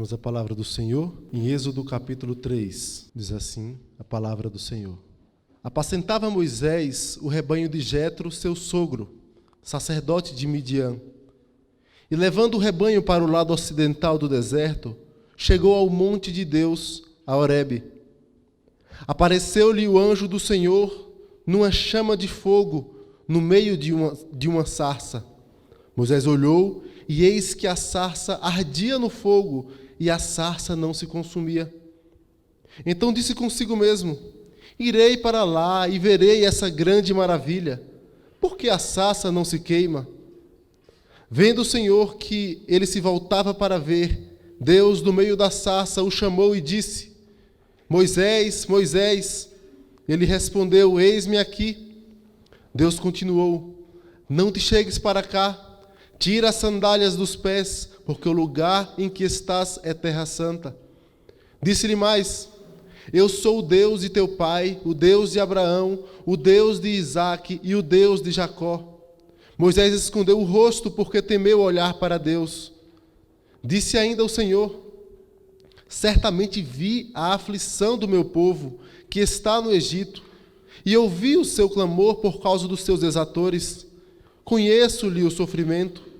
Temos a palavra do Senhor em Êxodo capítulo 3. Diz assim a palavra do Senhor. Apacentava Moisés o rebanho de Jetro, seu sogro, sacerdote de Midian. E levando o rebanho para o lado ocidental do deserto, chegou ao monte de Deus, a Horebe. Apareceu-lhe o anjo do Senhor numa chama de fogo no meio de uma sarça. Moisés olhou e eis que a sarça ardia no fogo e a sarça não se consumia. Então disse consigo mesmo: irei para lá e verei essa grande maravilha. Por que a sarça não se queima? Vendo o Senhor que ele se voltava para ver, Deus, do meio da sarça, o chamou e disse: Moisés, Moisés. Ele respondeu: eis-me aqui. Deus continuou: não te chegues para cá. Tira as sandálias dos pés, porque o lugar em que estás é terra santa. Disse-lhe mais: eu sou o Deus de teu pai, o Deus de Abraão, o Deus de Isaque e o Deus de Jacó. Moisés escondeu o rosto porque temeu olhar para Deus. Disse ainda o Senhor: certamente vi a aflição do meu povo, que está no Egito, e ouvi o seu clamor por causa dos seus exatores. Conheço-lhe o sofrimento.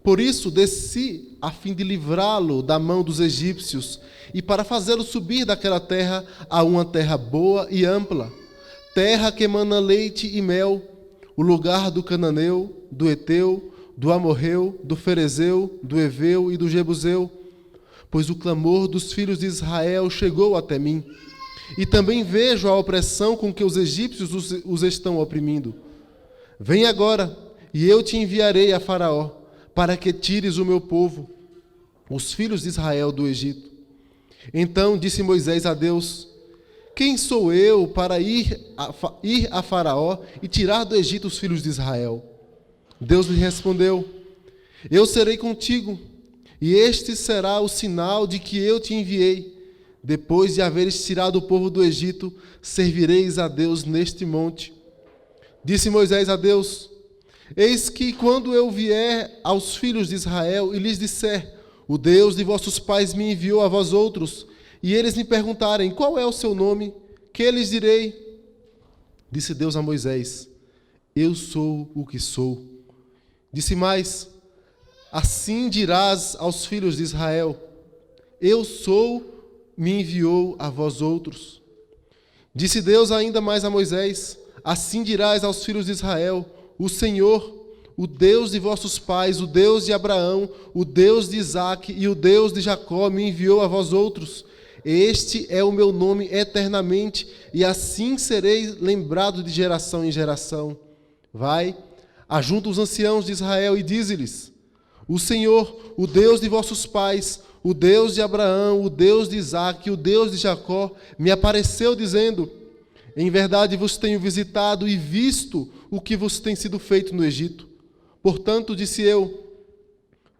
Por isso desci a fim de livrá-lo da mão dos egípcios e para fazê-lo subir daquela terra a uma terra boa e ampla, terra que emana leite e mel, o lugar do cananeu, do Eteu, do Amorreu, do Ferezeu, do Eveu e do Jebuseu. Pois o clamor dos filhos de Israel chegou até mim, e também vejo a opressão com que os egípcios os estão oprimindo. Vem agora, e eu te enviarei a Faraó, para que tires o meu povo, os filhos de Israel, do Egito. Então disse Moisés a Deus: quem sou eu para ir a Faraó e tirar do Egito os filhos de Israel? Deus lhe respondeu: eu serei contigo, e este será o sinal de que eu te enviei. Depois de haveres tirado o povo do Egito, servireis a Deus neste monte. Disse Moisés a Deus: eis que quando eu vier aos filhos de Israel e lhes disser: o Deus de vossos pais me enviou a vós outros, e eles me perguntarem: qual é o seu nome? Que lhes direi? Disse Deus a Moisés: eu sou o que sou. Disse mais: assim dirás aos filhos de Israel: eu sou, me enviou a vós outros. Disse Deus ainda mais a Moisés: assim dirás aos filhos de Israel: o Senhor, o Deus de vossos pais, o Deus de Abraão, o Deus de Isaque e o Deus de Jacó me enviou a vós outros. Este é o meu nome eternamente, e assim serei lembrado de geração em geração. Vai, ajunta os anciãos de Israel e dize-lhes: o Senhor, o Deus de vossos pais, o Deus de Abraão, o Deus de Isaque e o Deus de Jacó, me apareceu dizendo: em verdade vos tenho visitado e visto o que vos tem sido feito no Egito. Portanto, disse eu: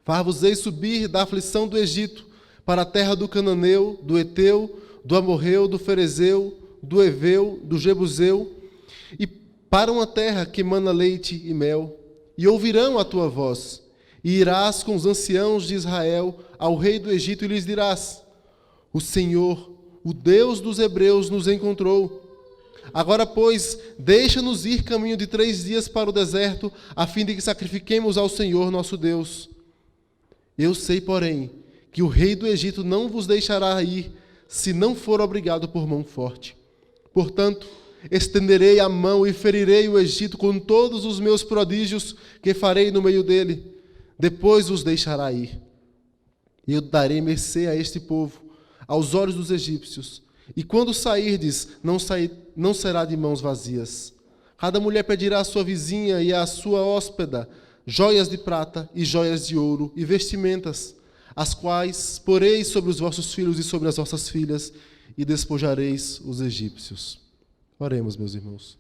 far-vos-ei subir da aflição do Egito para a terra do cananeu, do Eteu, do Amorreu, do Ferezeu, do Eveu, do Jebuseu, e para uma terra que emana leite e mel. E ouvirão a tua voz, e irás com os anciãos de Israel ao rei do Egito e lhes dirás: o Senhor, o Deus dos hebreus, nos encontrou. Agora, pois, deixa-nos ir caminho de 3 dias para o deserto, a fim de que sacrifiquemos ao Senhor nosso Deus. Eu sei, porém, que o rei do Egito não vos deixará ir, se não for obrigado por mão forte. Portanto, estenderei a mão e ferirei o Egito com todos os meus prodígios que farei no meio dele. Depois os deixará ir. Eu darei mercê a este povo, aos olhos dos egípcios. E quando sairdes, não será de mãos vazias. Cada mulher pedirá à sua vizinha e à sua hóspeda joias de prata e joias de ouro e vestimentas, as quais poreis sobre os vossos filhos e sobre as vossas filhas, e despojareis os egípcios. Oremos, meus irmãos.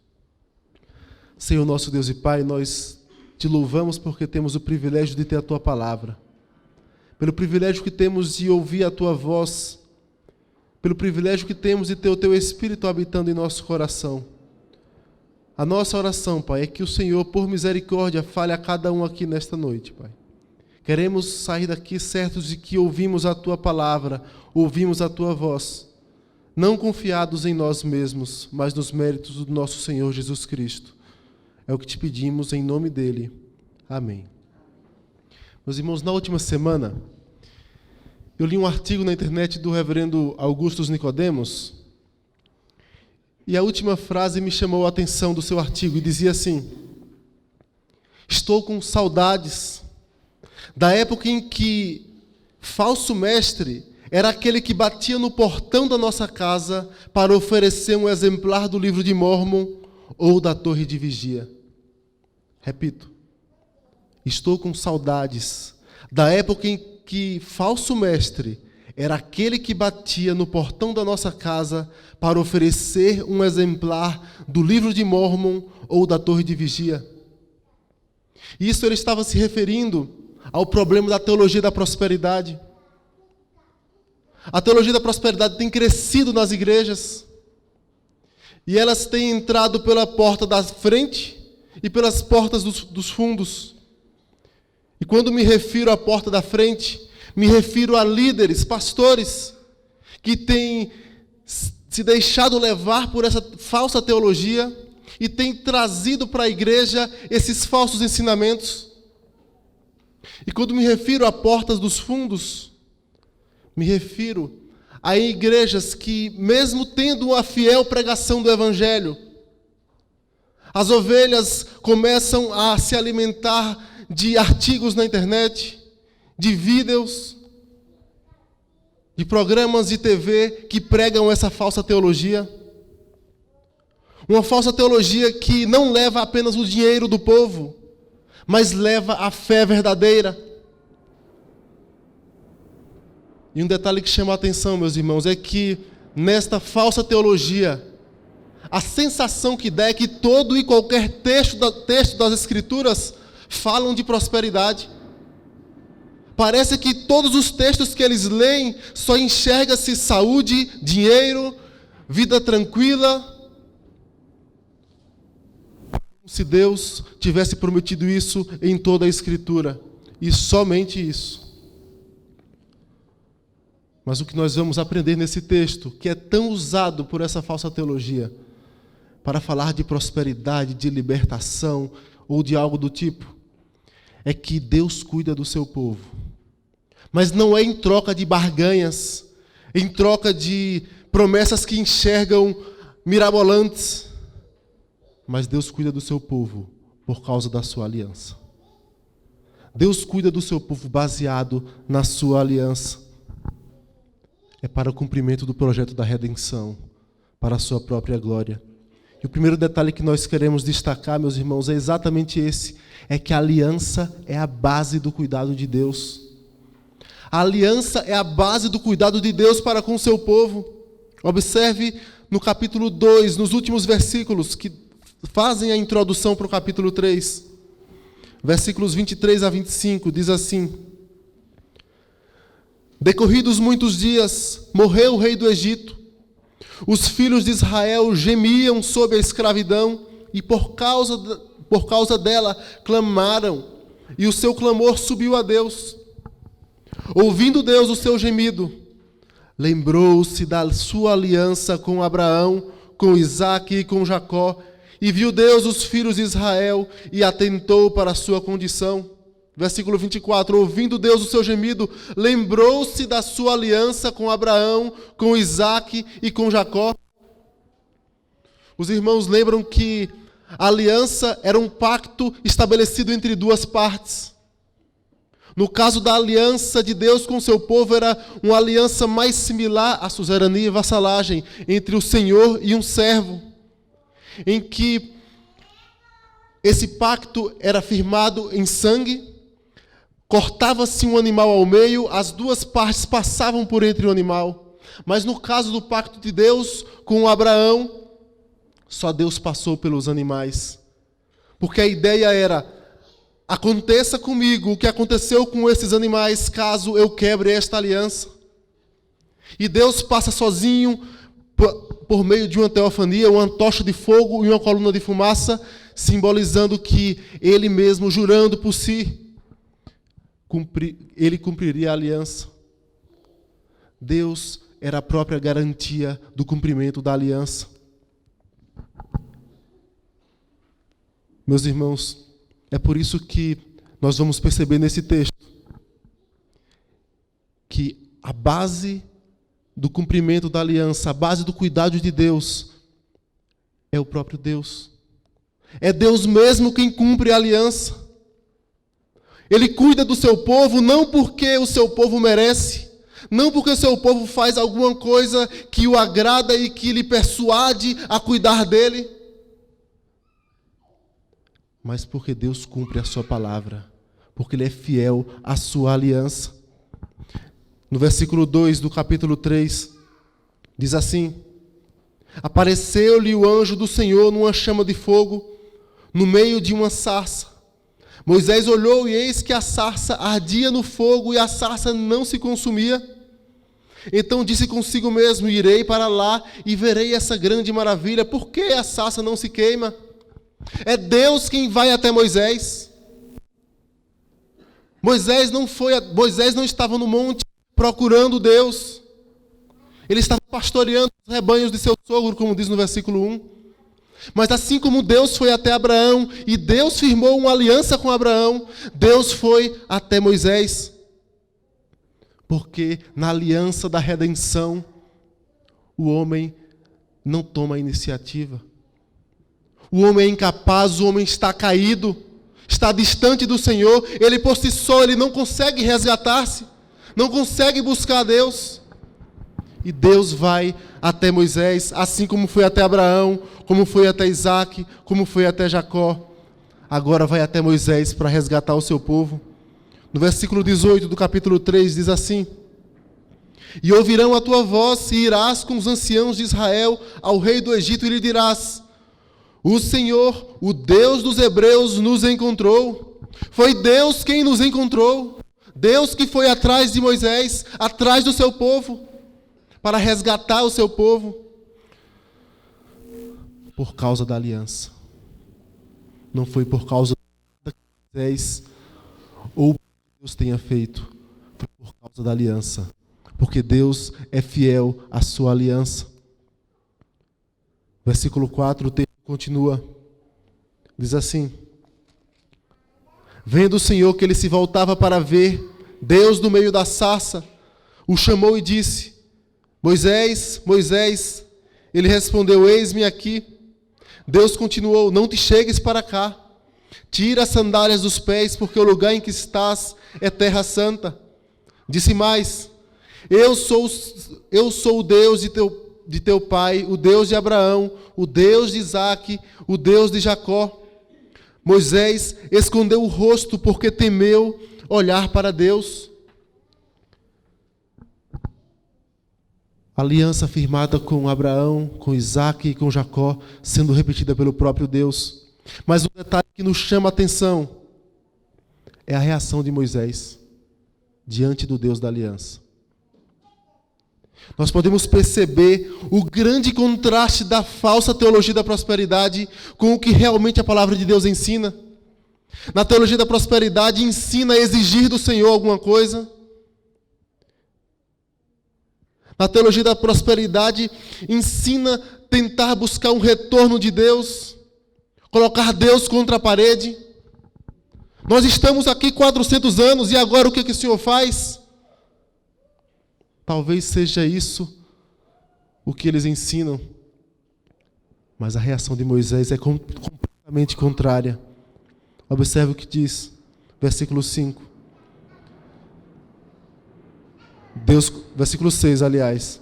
Senhor nosso Deus e Pai, nós te louvamos porque temos o privilégio de ter a tua palavra, pelo privilégio que temos de ouvir a tua voz, pelo privilégio que temos de ter o teu Espírito habitando em nosso coração. A nossa oração, Pai, é que o Senhor, por misericórdia, fale a cada um aqui nesta noite, Pai. Queremos sair daqui certos de que ouvimos a Tua palavra, ouvimos a Tua voz, não confiados em nós mesmos, mas nos méritos do nosso Senhor Jesus Cristo. É o que te pedimos em nome dEle. Amém. Meus irmãos, na última semana, eu li um artigo na internet do reverendo Augustus Nicodemos, e a última frase me chamou a atenção do seu artigo, e dizia assim: estou com saudades da época em que falso mestre era aquele que batia no portão da nossa casa para oferecer um exemplar do livro de Mórmon ou da Torre de Vigia. Repito, estou com saudades da época em que falso mestre era aquele que batia no portão da nossa casa para oferecer um exemplar do livro de Mórmon ou da Torre de Vigia. Isso ele estava se referindo ao problema da teologia da prosperidade. A teologia da prosperidade tem crescido nas igrejas e elas têm entrado pela porta da frente e pelas portas dos fundos. E quando me refiro à porta da frente, me refiro a líderes, pastores, que têm se deixado levar por essa falsa teologia e têm trazido para a igreja esses falsos ensinamentos. E quando me refiro a portas dos fundos, me refiro a igrejas que, mesmo tendo uma fiel pregação do Evangelho, as ovelhas começam a se alimentar de artigos na internet, de vídeos, de programas de TV que pregam essa falsa teologia. Uma falsa teologia que não leva apenas o dinheiro do povo, mas leva a fé verdadeira. E um detalhe que chama a atenção, meus irmãos, é que nesta falsa teologia, a sensação que dá é que todo e qualquer texto das Escrituras falam de prosperidade. Parece que todos os textos que eles leem só enxerga-se saúde, dinheiro, vida tranquila. Como se Deus tivesse prometido isso em toda a Escritura. E somente isso. Mas o que nós vamos aprender nesse texto, que é tão usado por essa falsa teologia, para falar de prosperidade, de libertação ou de algo do tipo, é que Deus cuida do seu povo. Mas não é em troca de barganhas, em troca de promessas que enxergam mirabolantes. Mas Deus cuida do seu povo por causa da sua aliança. Deus cuida do seu povo baseado na sua aliança. É para o cumprimento do projeto da redenção, para a sua própria glória. E o primeiro detalhe que nós queremos destacar, meus irmãos, é exatamente esse. É que a aliança é a base do cuidado de Deus. A aliança é a base do cuidado de Deus para com o seu povo. Observe no capítulo 2, nos últimos versículos que fazem a introdução para o capítulo 3. Versículos 23 a 25, diz assim: decorridos muitos dias, morreu o rei do Egito. Os filhos de Israel gemiam sob a escravidão e por causa dela clamaram, e o seu clamor subiu a Deus. Ouvindo Deus o seu gemido, lembrou-se da sua aliança com Abraão, com Isaque e com Jacó, e viu Deus os filhos de Israel e atentou para a sua condição. Versículo 24, ouvindo Deus o seu gemido, lembrou-se da sua aliança com Abraão, com Isaque e com Jacó. Os irmãos lembram que a aliança era um pacto estabelecido entre duas partes. No caso da aliança de Deus com o seu povo, era uma aliança mais similar à suzerania e vassalagem entre o Senhor e um servo, em que esse pacto era firmado em sangue. Cortava-se um animal ao meio, as duas partes passavam por entre o animal. Mas no caso do pacto de Deus com Abraão, só Deus passou pelos animais. Porque a ideia era: aconteça comigo o que aconteceu com esses animais, caso eu quebre esta aliança. E Deus passa sozinho por meio de uma teofania, uma tocha de fogo e uma coluna de fumaça, simbolizando que Ele mesmo, jurando por si, ele cumpriria a aliança. Deus era a própria garantia do cumprimento da aliança. Meus irmãos, é por isso que nós vamos perceber nesse texto que a base do cumprimento da aliança, a base do cuidado de Deus, é o próprio Deus. É Deus mesmo quem cumpre a aliança. Ele cuida do seu povo não porque o seu povo merece, não porque o seu povo faz alguma coisa que o agrada e que lhe persuade a cuidar dele, mas porque Deus cumpre a sua palavra, porque Ele é fiel à sua aliança. No versículo 2 do capítulo 3, diz assim: apareceu-lhe o anjo do Senhor numa chama de fogo, no meio de uma sarça. Moisés olhou e eis que a sarça ardia no fogo e a sarça não se consumia. Então disse consigo mesmo: irei para lá e verei essa grande maravilha. Por que a sarça não se queima? É Deus quem vai até Moisés. Moisés não estava no monte procurando Deus. Ele estava pastoreando os rebanhos de seu sogro, como diz no versículo 1. Mas assim como Deus foi até Abraão e Deus firmou uma aliança com Abraão, Deus foi até Moisés. Porque na aliança da redenção, o homem não toma a iniciativa. O homem é incapaz, o homem está caído, está distante do Senhor. Ele por si só, ele não consegue resgatar-se, não consegue buscar a Deus. E Deus vai até Moisés, assim como foi até Abraão, como foi até Isaac, como foi até Jacó. Agora vai até Moisés para resgatar o seu povo. No versículo 18 do capítulo 3 diz assim: e ouvirão a tua voz, e irás com os anciãos de Israel ao rei do Egito, e lhe dirás: o Senhor, o Deus dos hebreus, nos encontrou. Foi Deus quem nos encontrou. Deus que foi atrás de Moisés, atrás do seu povo, para resgatar o seu povo, por causa da aliança. Não foi por causa do que Moisés ou Deus tenha feito, foi por causa da aliança. Porque Deus é fiel à sua aliança. Versículo 4, o texto continua. Diz assim: vendo o Senhor que ele se voltava para ver, Deus do meio da sarça o chamou e disse: Moisés, Moisés. Ele respondeu: eis-me aqui. Deus continuou: não te chegues para cá. Tira as sandálias dos pés, porque o lugar em que estás é terra santa. Disse mais: eu sou o Deus de teu pai, o Deus de Abraão, o Deus de Isaque, o Deus de Jacó. Moisés escondeu o rosto porque temeu olhar para Deus. Aliança firmada com Abraão, com Isaque e com Jacó, sendo repetida pelo próprio Deus. Mas um detalhe que nos chama a atenção é a reação de Moisés diante do Deus da aliança. Nós podemos perceber o grande contraste da falsa teologia da prosperidade com o que realmente a palavra de Deus ensina. Na teologia da prosperidade ensina a exigir do Senhor alguma coisa. Na teologia da prosperidade ensina tentar buscar um retorno de Deus, colocar Deus contra a parede. Nós estamos aqui 400 anos e agora o que o Senhor faz? Talvez seja isso o que eles ensinam. Mas a reação de Moisés é completamente contrária. Observe o que diz, versículo 5. Versículo 6, aliás.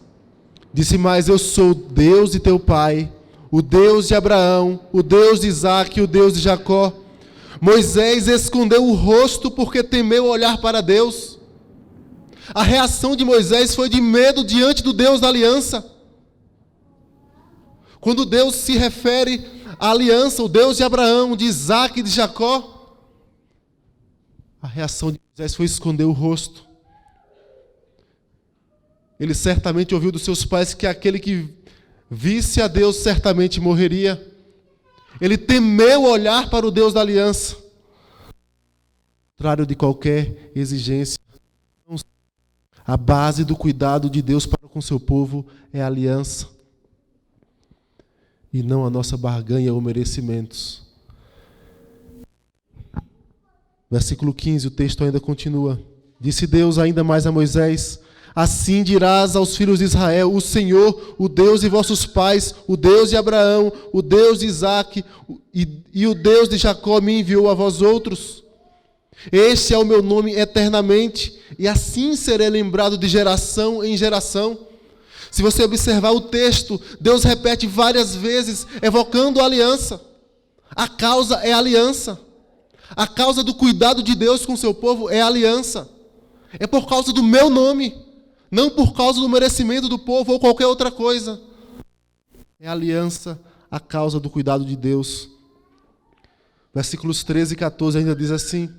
Disse mais: eu sou o Deus de teu pai, o Deus de Abraão, o Deus de Isaque, o Deus de Jacó. Moisés escondeu o rosto porque temeu olhar para Deus. A reação de Moisés foi de medo diante do Deus da aliança. Quando Deus se refere à aliança, o Deus de Abraão, de Isaque e de Jacó, a reação de Moisés foi esconder o rosto. Ele certamente ouviu dos seus pais que aquele que visse a Deus certamente morreria. Ele temeu olhar para o Deus da aliança. contrário de qualquer exigência. A base do cuidado de Deus para com seu povo é a aliança, e não a nossa barganha ou merecimentos. Versículo 15, o texto ainda continua. Disse Deus ainda mais a Moisés: assim dirás aos filhos de Israel: o Senhor, o Deus de vossos pais, o Deus de Abraão, o Deus de Isaque e o Deus de Jacó me enviou a vós outros. Este é o meu nome eternamente, e assim serei lembrado de geração em geração. Se você observar o texto, Deus repete várias vezes, evocando a aliança. A causa é a aliança. A causa do cuidado de Deus com o seu povo é a aliança. É por causa do meu nome, não por causa do merecimento do povo ou qualquer outra coisa. É a aliança, a causa do cuidado de Deus. Versículos 13 e 14 ainda diz assim: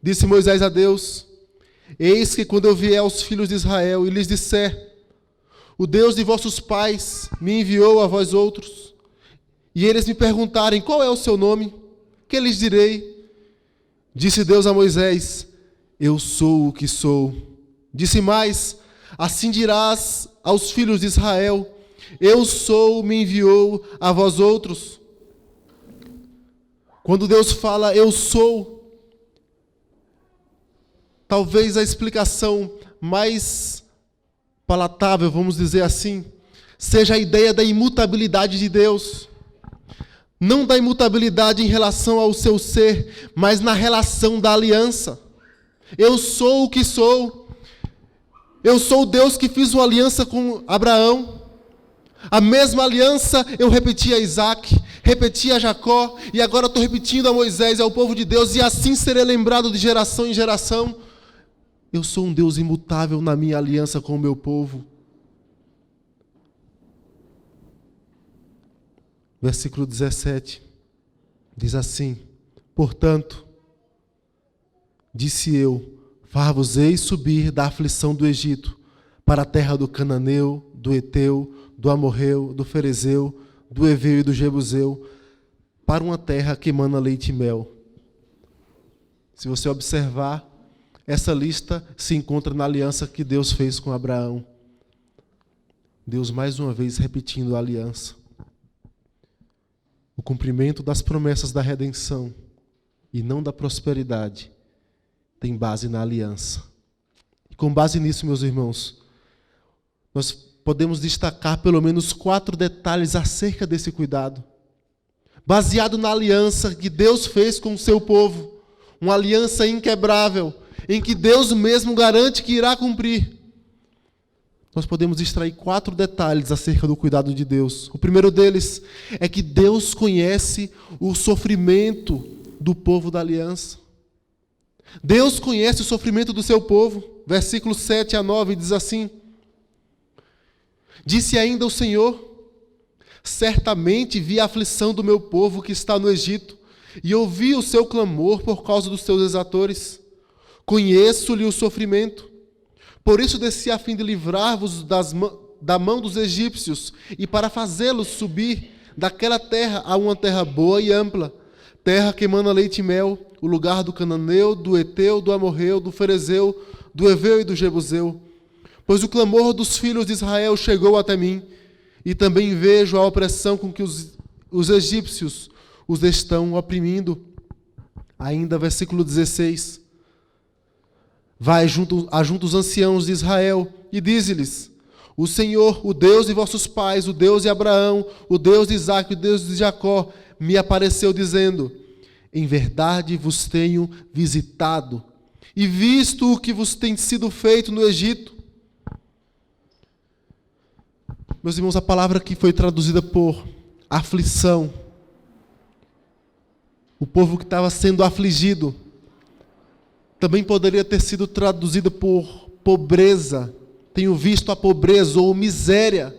disse Moisés a Deus: eis que quando eu vier aos filhos de Israel e lhes disser: o Deus de vossos pais me enviou a vós outros, e eles me perguntarem: qual é o seu nome? Que lhes direi? Disse Deus a Moisés: eu sou o que sou. Disse mais: assim dirás aos filhos de Israel: eu sou, me enviou a vós outros. Quando Deus fala eu sou, talvez a explicação mais palatável, vamos dizer assim, seja a ideia da imutabilidade de Deus. Não da imutabilidade em relação ao seu ser, mas na relação da aliança. Eu sou o que sou. Eu sou o Deus que fiz uma aliança com Abraão. A mesma aliança eu repeti a Isaque, repeti a Jacó, e agora estou repetindo a Moisés e ao povo de Deus, e assim serei lembrado de geração em geração. Eu sou um Deus imutável na minha aliança com o meu povo. Versículo 17, diz assim: portanto, disse eu, far-vos-ei subir da aflição do Egito, para a terra do Cananeu, do Eteu, do Amorreu, do Ferezeu, do Eveu e do Jebuseu, para uma terra que emana leite e mel. Se você observar, essa lista se encontra na aliança que Deus fez com Abraão. Deus mais uma vez repetindo a aliança. O cumprimento das promessas da redenção e não da prosperidade tem base na aliança. E com base nisso, meus irmãos, nós podemos destacar pelo menos 4 detalhes acerca desse cuidado. Baseado na aliança que Deus fez com o seu povo, uma aliança inquebrável, em que Deus mesmo garante que irá cumprir. Nós podemos extrair 4 detalhes acerca do cuidado de Deus. O primeiro deles é que Deus conhece o sofrimento do povo da aliança. Deus conhece o sofrimento do seu povo. Versículos 7 a 9 diz assim: disse ainda o Senhor: certamente vi a aflição do meu povo que está no Egito, e ouvi o seu clamor por causa dos seus exatores. Conheço-lhe o sofrimento. Por isso desci a fim de livrar-vos da mão dos egípcios e para fazê-los subir daquela terra a uma terra boa e ampla, terra que emana leite e mel, o lugar do Cananeu, do Eteu, do Amorreu, do Ferezeu, do Eveu e do Jebuseu. Pois o clamor dos filhos de Israel chegou até mim, e também vejo a opressão com que os egípcios os estão oprimindo. Ainda versículo 16. Vai junto os anciãos de Israel e dize-lhes: o Senhor, o Deus de vossos pais, o Deus de Abraão, o Deus de Isaque, o Deus de Jacó, me apareceu dizendo: em verdade vos tenho visitado e visto o que vos tem sido feito no Egito. Meus irmãos, a palavra que foi traduzida por aflição, o povo que estava sendo afligido, também poderia ter sido traduzida por pobreza. Tenho visto a pobreza ou miséria.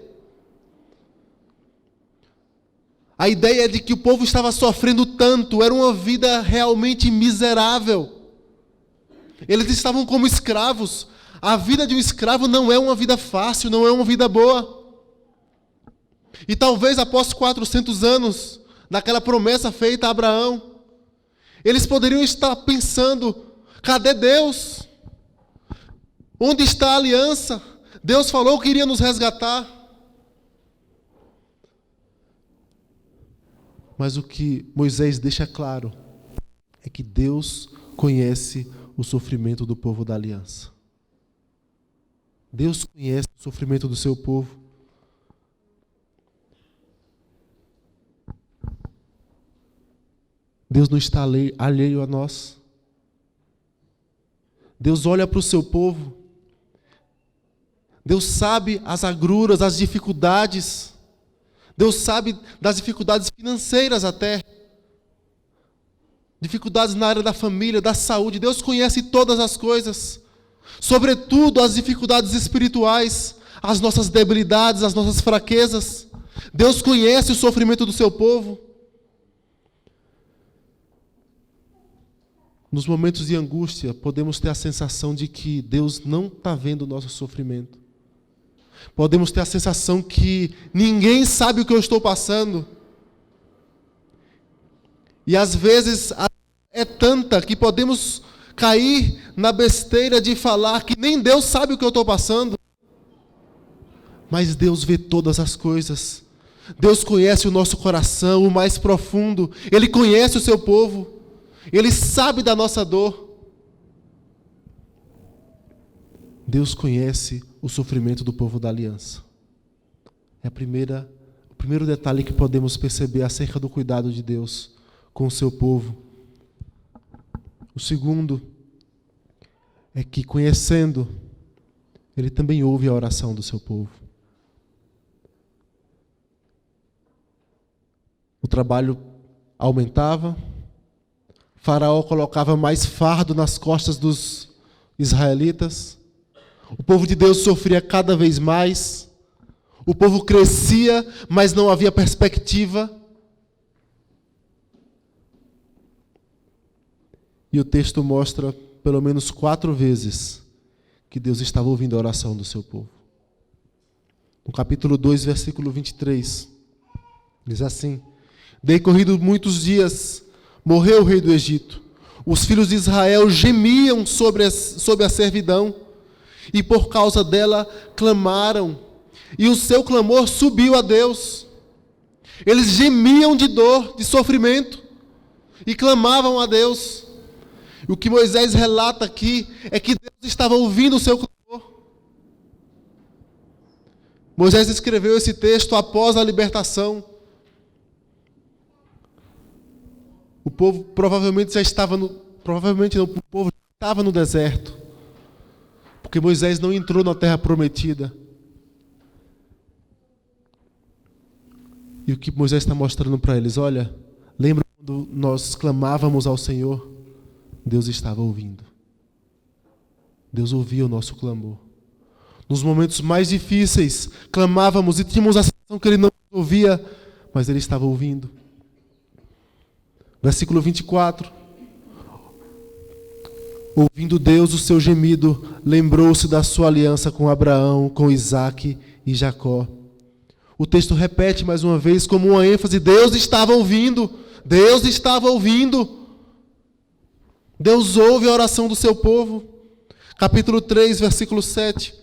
A ideia de que o povo estava sofrendo tanto, era uma vida realmente miserável. Eles estavam como escravos. A vida de um escravo não é uma vida fácil, não é uma vida boa. E talvez após 400 anos, daquela promessa feita a Abraão, Eles poderiam estar pensando: cadê Deus? Onde está a aliança? Deus falou que iria nos resgatar. Mas o que Moisés deixa claro é que Deus conhece o sofrimento do povo da aliança. Deus conhece o sofrimento do seu povo. Deus não está alheio a nós. Deus olha para o seu povo. Deus sabe as agruras, as dificuldades. Deus sabe das dificuldades financeiras até. Dificuldades na área da família, da saúde. Deus conhece todas as coisas. Sobretudo as dificuldades espirituais, as nossas debilidades, as nossas fraquezas. Deus conhece o sofrimento do seu povo. Nos momentos de angústia, podemos ter a sensação de que Deus não está vendo o nosso sofrimento. Podemos ter a sensação que ninguém sabe o que eu estou passando. E às vezes é tanta que podemos cair na besteira de falar que nem Deus sabe o que eu estou passando. Mas Deus vê todas as coisas. Deus conhece o nosso coração, o mais profundo. Ele conhece o seu povo. Ele sabe da nossa dor. Deus conhece o sofrimento do povo da aliança. É o primeiro detalhe que podemos perceber acerca do cuidado de Deus com o seu povo. O segundo é que, conhecendo, Ele também ouve a oração do seu povo. O trabalho aumentava, Faraó colocava mais fardo nas costas dos israelitas. O povo de Deus sofria cada vez mais. O povo crescia, mas não havia perspectiva. E o texto mostra pelo menos 4 vezes que Deus estava ouvindo a oração do seu povo. No capítulo 2, versículo 23, diz assim: decorrido muitos dias, morreu o rei do Egito. Os filhos de Israel gemiam sob a servidão, e por causa dela clamaram, e o seu clamor subiu a Deus. Eles gemiam de dor, de sofrimento, e clamavam a Deus. E o que Moisés relata aqui é que Deus estava ouvindo o seu clamor. Moisés escreveu esse texto após a libertação. O povo provavelmente já estava o povo estava no deserto, porque Moisés não entrou na terra prometida. E o que Moisés está mostrando para eles: olha, lembra quando nós clamávamos ao Senhor? Deus estava ouvindo. Deus ouvia o nosso clamor. Nos momentos mais difíceis, clamávamos e tínhamos a sensação que Ele não nos ouvia, mas Ele estava ouvindo. Versículo 24. Ouvindo Deus o seu gemido, lembrou-se da sua aliança com Abraão, com Isaque e Jacó. O texto repete mais uma vez como uma ênfase: Deus estava ouvindo. Deus estava ouvindo. Deus ouve a oração do seu povo. Capítulo 3, versículo 7.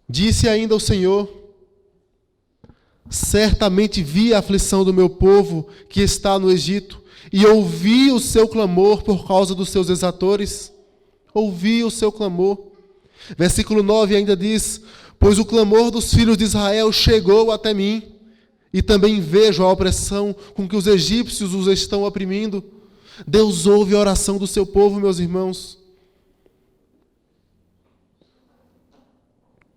Disse ainda o Senhor: certamente vi a aflição do meu povo que está no Egito, e ouvi o seu clamor por causa dos seus exatores. Ouvi o seu clamor. Versículo 9 ainda diz: pois o clamor dos filhos de Israel chegou até mim, e também vejo a opressão com que os egípcios os estão oprimindo. Deus ouve a oração do seu povo, meus irmãos.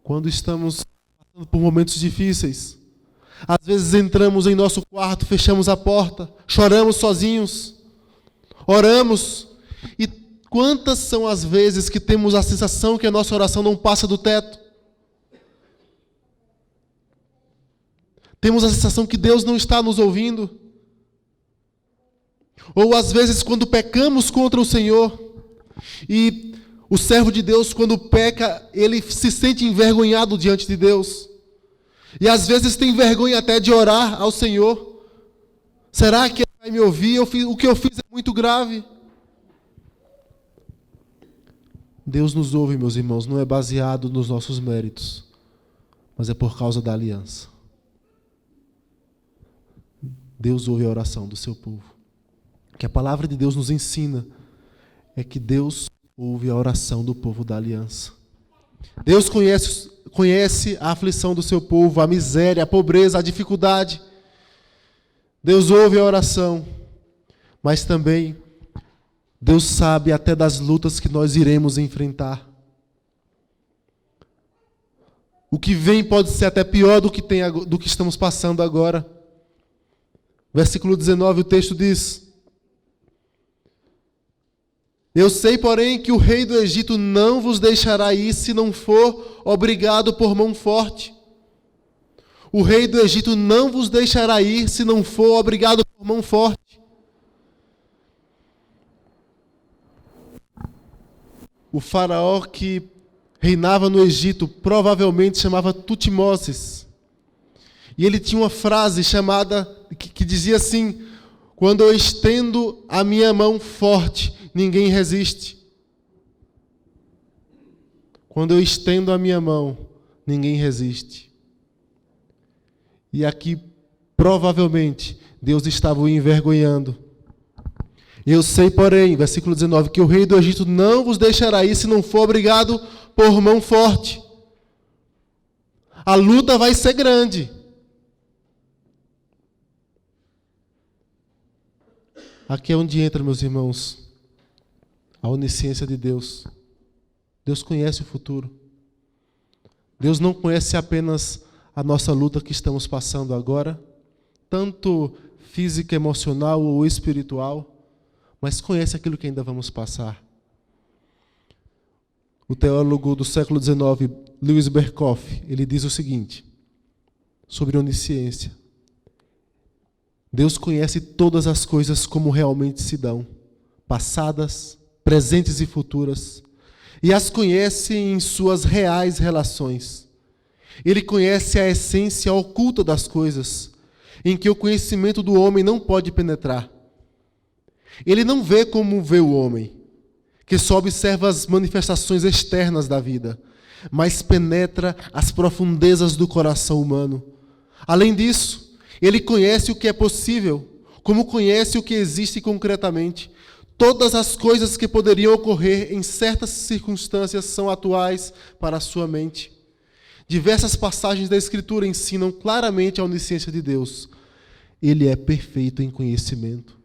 Quando estamos passando por momentos difíceis, às vezes entramos em nosso quarto, fechamos a porta, choramos sozinhos, oramos. E quantas são as vezes que temos a sensação que a nossa oração não passa do teto? Temos a sensação que Deus não está nos ouvindo. Ou às vezes quando pecamos contra o Senhor, e o servo de Deus, quando peca, ele se sente envergonhado diante de Deus. E às vezes tem vergonha até de orar ao Senhor. Será que vai me ouvir, o que eu fiz é muito grave. Deus nos ouve, meus irmãos, não é baseado nos nossos méritos, mas é por causa da aliança. Deus ouve a oração do seu povo. O que a palavra de Deus nos ensina é que Deus ouve a oração do povo da aliança. Deus conhece a aflição do seu povo, a miséria, a pobreza, a dificuldade. Deus ouve a oração, mas também Deus sabe até das lutas que nós iremos enfrentar. O que vem pode ser até pior do que estamos passando agora. Versículo 19, o texto diz: Eu sei, porém, que o rei do Egito não vos deixará ir se não for obrigado por mão forte. O rei do Egito não vos deixará ir se não for obrigado por mão forte. O faraó que reinava no Egito provavelmente chamava Tutmoses. E ele tinha uma frase que dizia assim: quando eu estendo a minha mão forte, ninguém resiste. Quando eu estendo a minha mão, ninguém resiste. E aqui, provavelmente, Deus estava o envergonhando. Eu sei, porém, versículo 19, que o rei do Egito não vos deixará ir se não for obrigado por mão forte. A luta vai ser grande. Aqui é onde entra, meus irmãos, a onisciência de Deus. Deus conhece o futuro. Deus não conhece apenas a nossa luta que estamos passando agora, tanto física, emocional ou espiritual, mas conhece aquilo que ainda vamos passar. O teólogo do século XIX, Louis Berkhoff, ele diz o seguinte, sobre onisciência: Deus conhece todas as coisas como realmente se dão, passadas, presentes e futuras, e as conhece em suas reais relações. Ele conhece a essência oculta das coisas, em que o conhecimento do homem não pode penetrar. Ele não vê como vê o homem, que só observa as manifestações externas da vida, mas penetra as profundezas do coração humano. Além disso, ele conhece o que é possível, como conhece o que existe concretamente. Todas as coisas que poderiam ocorrer em certas circunstâncias são atuais para a sua mente. Diversas passagens da Escritura ensinam claramente a onisciência de Deus. Ele é perfeito em conhecimento.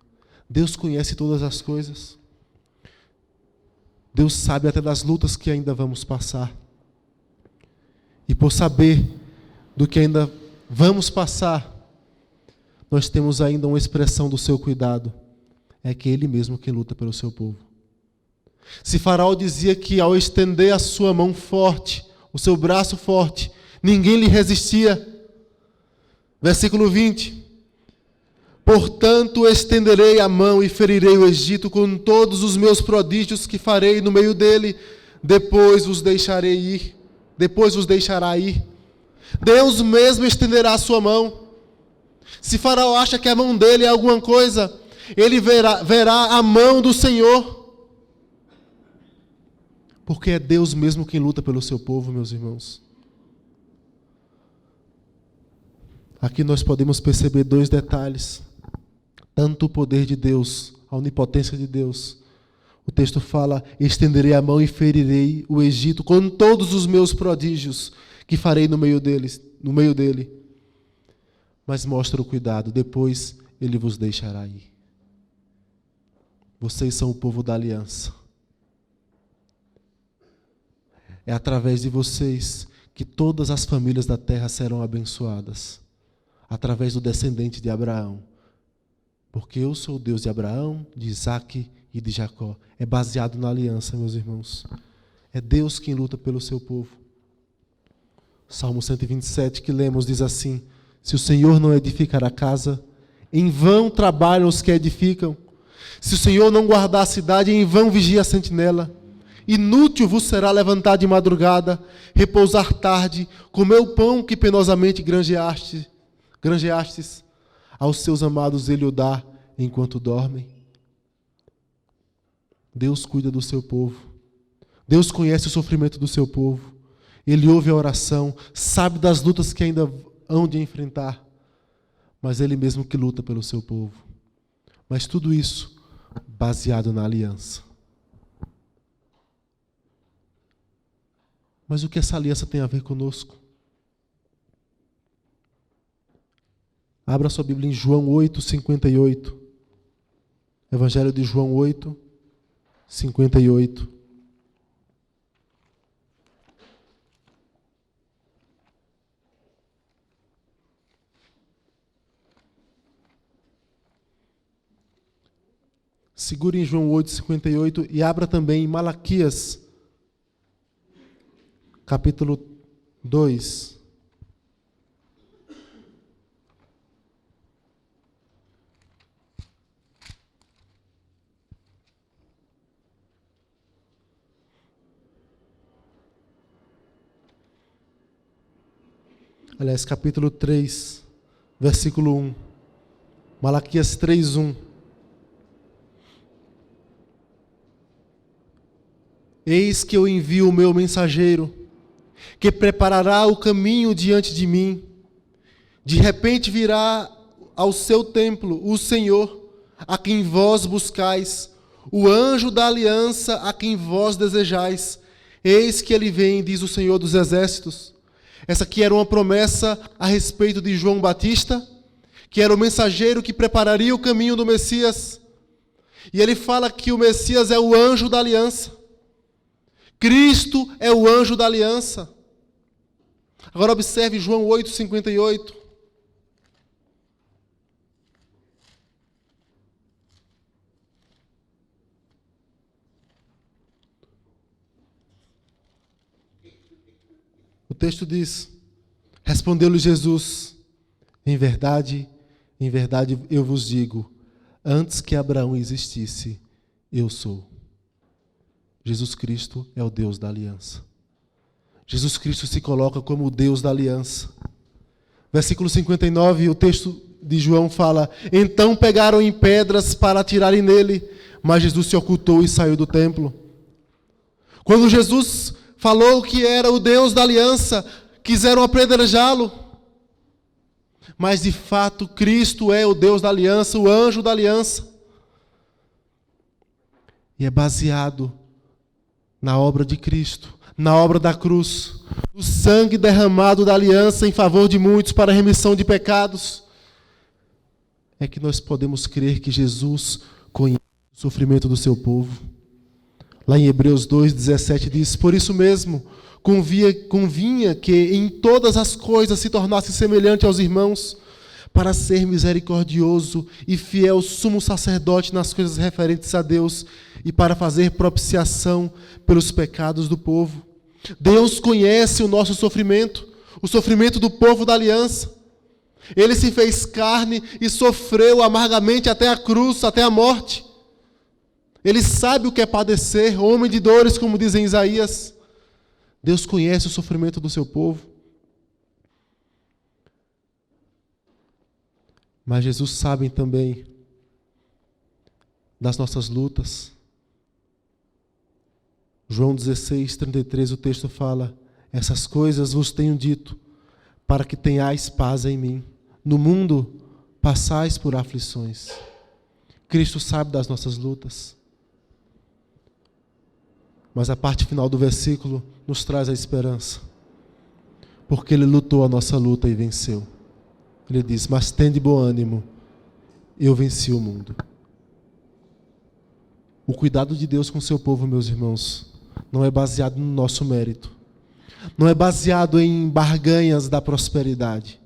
Deus conhece todas as coisas. Deus sabe até das lutas que ainda vamos passar. E por saber do que ainda vamos passar, nós temos ainda uma expressão do seu cuidado. É que Ele mesmo que luta pelo seu povo. Se Faraó dizia que ao estender a sua mão forte, o seu braço forte, ninguém lhe resistia. Versículo 20. Portanto, estenderei a mão e ferirei o Egito com todos os meus prodígios que farei no meio dele. Depois vos deixará ir. Deus mesmo estenderá a sua mão. Se Faraó acha que a mão dele é alguma coisa, ele verá a mão do Senhor. Porque é Deus mesmo quem luta pelo seu povo, meus irmãos. Aqui nós podemos perceber dois detalhes. Tanto o poder de Deus, a onipotência de Deus. O texto fala: estenderei a mão e ferirei o Egito com todos os meus prodígios que farei no meio dele. Mas mostra o cuidado, depois ele vos deixará ir. Vocês são o povo da aliança. É através de vocês que todas as famílias da terra serão abençoadas. Através do descendente de Abraão. Porque eu sou o Deus de Abraão, de Isaque e de Jacó. É baseado na aliança, meus irmãos. É Deus quem luta pelo seu povo. Salmo 127 que lemos diz assim: se o Senhor não edificar a casa, em vão trabalham os que edificam. Se o Senhor não guardar a cidade, em vão vigia a sentinela. Inútil vos será levantar de madrugada, repousar tarde, comer o pão que penosamente granjeastes. Aos seus amados ele o dá enquanto dormem. Deus cuida do seu povo. Deus conhece o sofrimento do seu povo. Ele ouve a oração, sabe das lutas que ainda hão de enfrentar, mas Ele mesmo que luta pelo seu povo. Mas tudo isso baseado na aliança. Mas o que essa aliança tem a ver conosco? Abra sua Bíblia em João 8:58. Evangelho de João 8:58. Segure em João 8:58 e abra também em Malaquias, capítulo 2. Aliás, capítulo 3, versículo 1. Malaquias 3:1. Eis que eu envio o meu mensageiro, que preparará o caminho diante de mim. De repente virá ao seu templo o Senhor, a quem vós buscais, o anjo da aliança a quem vós desejais. Eis que ele vem, diz o Senhor dos Exércitos. Essa aqui era uma promessa a respeito de João Batista, que era o mensageiro que prepararia o caminho do Messias. E ele fala que o Messias é o anjo da aliança. Cristo é o anjo da aliança. Agora observe João 8:58. O texto diz: respondeu-lhe Jesus, em verdade eu vos digo, antes que Abraão existisse, eu sou. Jesus Cristo é o Deus da aliança. Jesus Cristo se coloca como o Deus da aliança. Versículo 59, o texto de João fala: então pegaram em pedras para atirarem nele, mas Jesus se ocultou e saiu do templo. Quando Jesus falou que era o Deus da aliança, quiseram apedrejá-lo. Mas de fato Cristo é o Deus da aliança, o anjo da aliança. E é baseado na obra de Cristo, na obra da cruz, o sangue derramado da aliança em favor de muitos para a remissão de pecados, é que nós podemos crer que Jesus conhece o sofrimento do seu povo. Lá em Hebreus 2:17 diz: por isso mesmo convinha que em todas as coisas se tornasse semelhante aos irmãos, para ser misericordioso e fiel sumo sacerdote nas coisas referentes a Deus e para fazer propiciação pelos pecados do povo. Deus conhece o nosso sofrimento, o sofrimento do povo da aliança. Ele se fez carne e sofreu amargamente até a cruz, até a morte. Ele sabe o que é padecer, homem de dores, como diz em Isaías. Deus conhece o sofrimento do seu povo. Mas Jesus sabe também das nossas lutas. João 16:33, o texto fala: essas coisas vos tenho dito, para que tenhais paz em mim. No mundo passais por aflições. Cristo sabe das nossas lutas. Mas a parte final do versículo nos traz a esperança. Porque Ele lutou a nossa luta e venceu. Ele diz: mas tende bom ânimo, eu venci o mundo. O cuidado de Deus com o seu povo, meus irmãos, não é baseado no nosso mérito. Não é baseado em barganhas da prosperidade.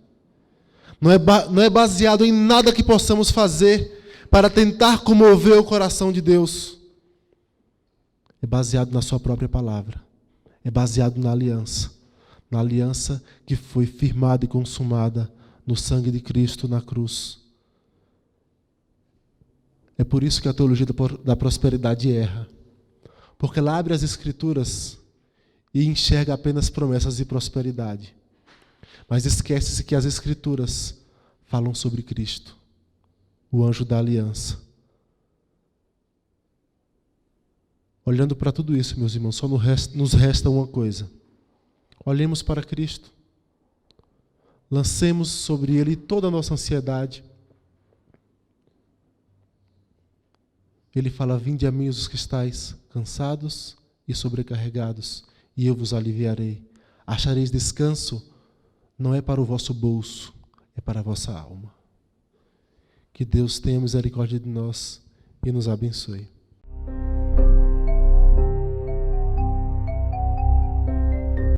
Não é baseado em nada que possamos fazer para tentar comover o coração de Deus. É baseado na sua própria palavra. É baseado na aliança. Na aliança que foi firmada e consumada no sangue de Cristo na cruz. É por isso que a teologia da prosperidade erra. Porque ela abre as Escrituras e enxerga apenas promessas de prosperidade. Mas esquece-se que as Escrituras falam sobre Cristo, o anjo da aliança. Olhando para tudo isso, meus irmãos, só nos resta uma coisa. Olhemos para Cristo. Lancemos sobre Ele toda a nossa ansiedade. Ele fala: vinde a mim os que estáis cansados e sobrecarregados, e eu vos aliviarei. Achareis descanso, não é para o vosso bolso, é para a vossa alma. Que Deus tenha misericórdia de nós e nos abençoe.